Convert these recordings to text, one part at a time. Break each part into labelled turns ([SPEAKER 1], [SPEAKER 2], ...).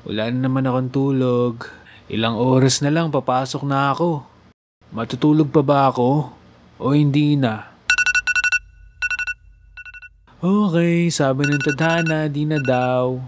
[SPEAKER 1] Wala na naman akong tulog. Ilang oras na lang papasok na ako. Matutulog pa ba ako? O hindi na? Okay, sabi ng tadhana, di na daw.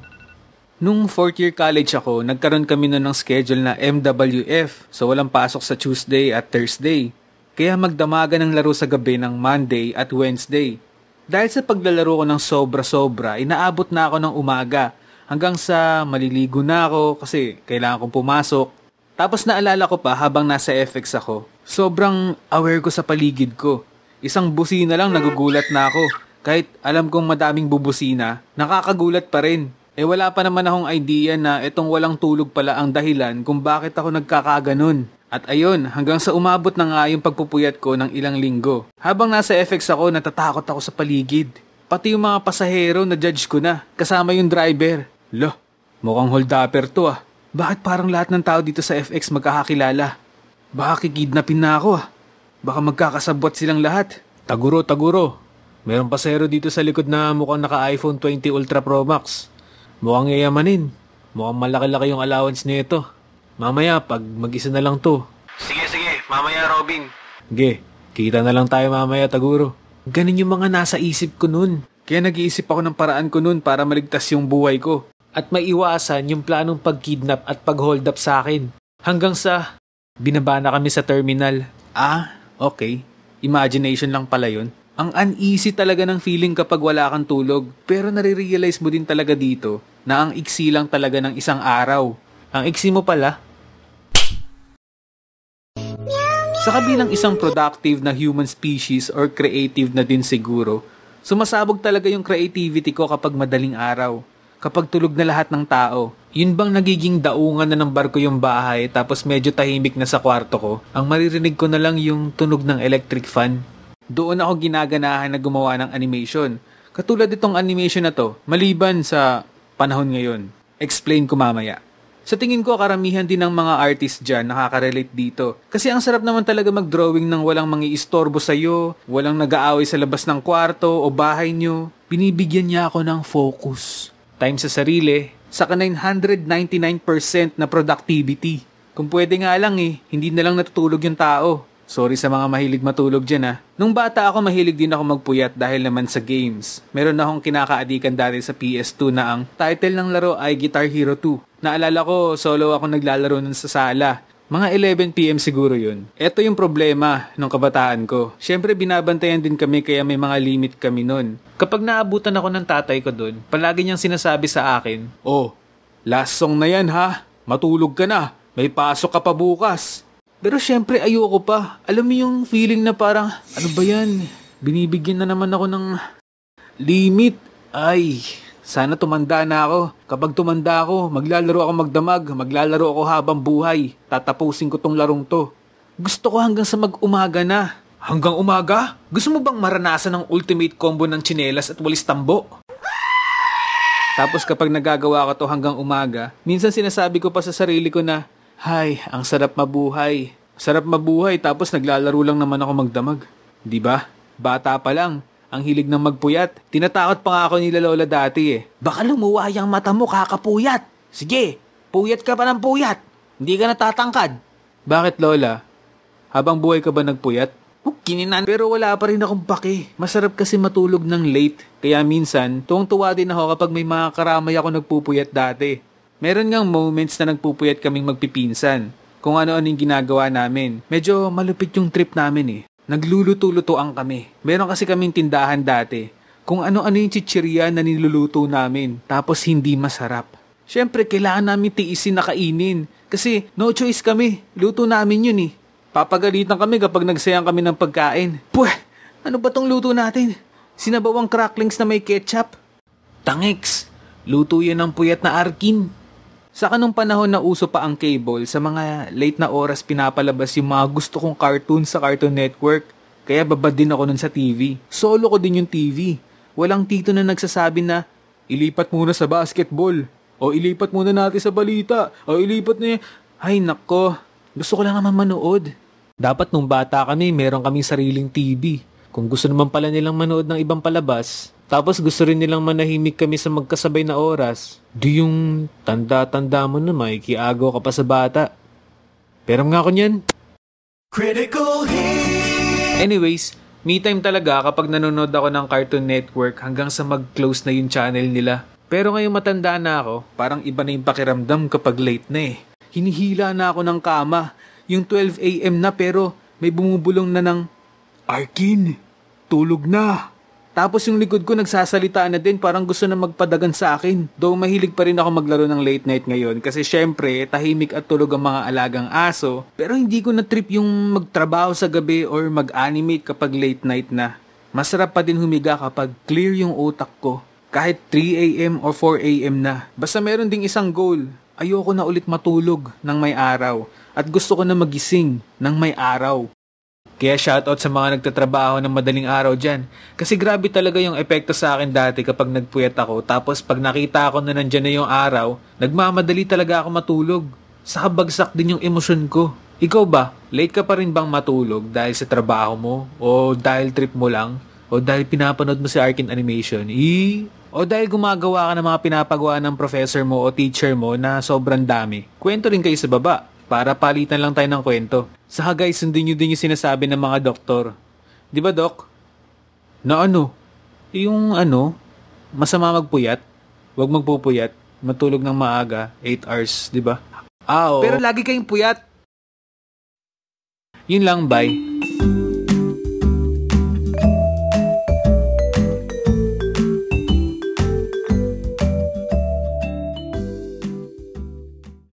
[SPEAKER 1] Nung 4th year college ako, nagkaroon kami nun ng schedule na MWF. So walang pasok sa Tuesday at Thursday. Kaya magdamagan ng laro sa gabi ng Monday at Wednesday. Dahil sa paglalaro ko ng sobra-sobra, inaabot na ako ng umaga. Hanggang sa maliligo na ako kasi kailangan kong pumasok. Tapos naalala ko pa habang nasa FX ako, sobrang aware ko sa paligid ko. Isang busina lang nagugulat na ako. Kahit alam kong madaming bubusina, nakakagulat pa rin. Wala pa naman akong idea na itong walang tulog pala ang dahilan kung bakit ako nagkakaganon. At ayun, hanggang sa umabot na nga yung pagpupuyat ko ng ilang linggo. Habang nasa FX ako, natatakot ako sa paligid. Pati yung mga pasahero na judge ko na, kasama yung driver. Lo, mukhang hold-upper to ah. Bakit parang lahat ng tao dito sa FX magkakakilala? Baka kikidnapin na ako ah. Baka magkakasabwat silang lahat. Taguro. Merong pasahero dito sa likod na mukhang naka-iPhone 20 Ultra Pro Max. Mukhang yayamanin. Mukhang malaki-laki yung allowance nito. Mamaya, pag mag-isa na lang to. Sige, mamaya Robin. Ge, kita na lang tayo mamaya, Taguro. Ganun yung mga nasa isip ko nun. Kaya nag-iisip ako ng paraan ko nun para maligtas yung buhay ko. At maiwasan yung planong pag-kidnap at pag-hold up sa akin. Hanggang sa binaba na kami sa terminal. Okay. Imagination lang pala yun. Ang uneasy talaga ng feeling kapag wala kang tulog. Pero nare-realize mo din talaga dito na ang iksi lang talaga ng isang araw. Ang iksi mo pala. Sa kabilang isang productive na human species or creative na din siguro, sumasabog talaga yung creativity ko kapag madaling araw. Kapag tulog na lahat ng tao. Yun bang nagiging daungan na ng barko yung bahay tapos medyo tahimik na sa kwarto ko, ang maririnig ko na lang yung tunog ng electric fan. Doon ako ginaganahan na gumawa ng animation. Katulad itong animation na to, maliban sa panahon ngayon. Explain ko mamaya. Sa tingin ko, karamihan din ng mga artist dyan nakaka-relate dito. Kasi ang sarap naman talaga mag-drawing ng walang mangiistorbo sa'yo, walang nag-aaway sa labas ng kwarto o bahay nyo. Binibigyan niya ako ng focus. Time sa sarili, saka 999% na productivity. Kung pwede nga lang hindi na lang natutulog yung tao. Sorry sa mga mahilig matulog dyan Nung bata ako, mahilig din ako magpuyat dahil naman sa games. Meron akong kinakaadikan dati sa PS2 na ang title ng laro ay Guitar Hero 2. Naalala ko, solo ako naglalaro nun sa sala. Mga 11 PM siguro yun. Ito yung problema nung kabataan ko. Siyempre binabantayan din kami kaya may mga limit kami nun. Kapag naabutan ako ng tatay ko dun, palagi niyang sinasabi sa akin, last song na yan ha, matulog ka na, may pasok ka pa bukas. Pero syempre ayoko pa. Alam mo yung feeling na parang, ano ba yan? Binibigyan na naman ako ng limit. Ay, sana tumanda na ako. Kapag tumanda ako, maglalaro ako magdamag, maglalaro ako habang buhay. Tatapusin ko tong larong to. Gusto ko hanggang sa mag-umaga na. Hanggang umaga? Gusto mo bang maranasan ng ultimate combo ng tsinelas at walis tambo? Tapos kapag nagagawa ko to hanggang umaga, minsan sinasabi ko pa sa sarili ko na, hay, ang sarap mabuhay. Sarap mabuhay tapos naglalaro lang naman ako magdamag. Di ba? Bata pa lang. Ang hilig ng magpuyat. Tinatakot pa nga ako nila lola dati Baka lumuwa yung mata mo kakapuyat. Sige, puyat ka pa ng puyat. Hindi ka natatangkad. Bakit lola? Habang buhay ka ba nagpuyat? Kininan. Pero wala pa rin akong pake. Masarap kasi matulog ng late. Kaya minsan, tuwang-tuwa din ako kapag may mga karamay ako nagpupuyat dati. Meron ngang moments na nagpupuyat kaming magpipinsan. Kung ano-ano yung ginagawa namin. Medyo malupit yung trip namin Nagluluto-lutoan kami. Meron kasi kaming tindahan dati. Kung ano-ano yung chichirya na niluluto namin. Tapos hindi masarap. Siyempre, kailangan namin tiisin na kainin. Kasi no choice kami. Luto namin yun Papagalitan kami kapag nagsayang kami ng pagkain. Puweh, ano ba tong luto natin? Sinabawang cracklings na may ketchup? Tangeks, luto yan ng puyat na Arkin. Sa kanong panahon na uso pa ang cable, sa mga late na oras pinapalabas yung mga gusto kong cartoon sa Cartoon Network. Kaya babad din ako nun sa TV. Solo ko din yung TV. Walang tito na nagsasabi na, ilipat muna sa basketball. O ilipat muna natin sa balita. O ilipat na Ay nako, gusto ko lang naman manood. Dapat nung bata kami, meron kaming sariling TV. Kung gusto naman pala nilang manood ng ibang palabas, tapos gusto rin nilang manahimik kami sa magkasabay na oras, di yung tanda-tanda mo na makikiagaw ka pa sa bata. Pero nga ako niyan.
[SPEAKER 2] Critical hit!
[SPEAKER 1] Anyways, me time talaga kapag nanonood ako ng Cartoon Network hanggang sa mag-close na yung channel nila. Pero ngayong matanda na ako, parang iba na yung pakiramdam kapag late na eh. Hinihila na ako ng kama. Yung 12 AM na pero may bumubulong na ng, "Arkin, tulog na." Tapos yung likod ko nagsasalita na din, parang gusto na magpadagan sa akin. Though mahilig pa rin ako maglaro ng late night ngayon kasi syempre tahimik at tulog ang mga alagang aso. Pero hindi ko na trip yung magtrabaho sa gabi or mag-animate kapag late night na. Masarap pa din humiga kapag clear yung utak ko. Kahit 3 AM or 4 AM na. Basta meron ding isang goal. Ayoko na ulit matulog ng may araw. At gusto ko na magising ng may araw. Kaya shoutout sa mga nagtatrabaho ng madaling araw dyan. Kasi grabe talaga yung epekto sa akin dati kapag nagpuyat ako. Tapos pag nakita ko na nandyan na yung araw, nagmamadali talaga ako matulog. Saka bagsak din yung emosyon ko. Ikaw ba? Late ka pa rin bang matulog dahil sa trabaho mo? O dahil trip mo lang? O dahil pinapanood mo si Arkin Animation? O dahil gumagawa ka ng mga pinapagawa ng professor mo o teacher mo na sobrang dami? Kwento rin kayo sa baba para palitan lang tayo ng kwento. Saka guys, sundin nyo din yung sinasabi ng mga doktor. Di ba, Dok? Na ano? Yung masama magpuyat. Huwag magpupuyat. Matulog ng maaga, 8 hours, di ba? Oo. Pero lagi kayong puyat. Yun lang, bye.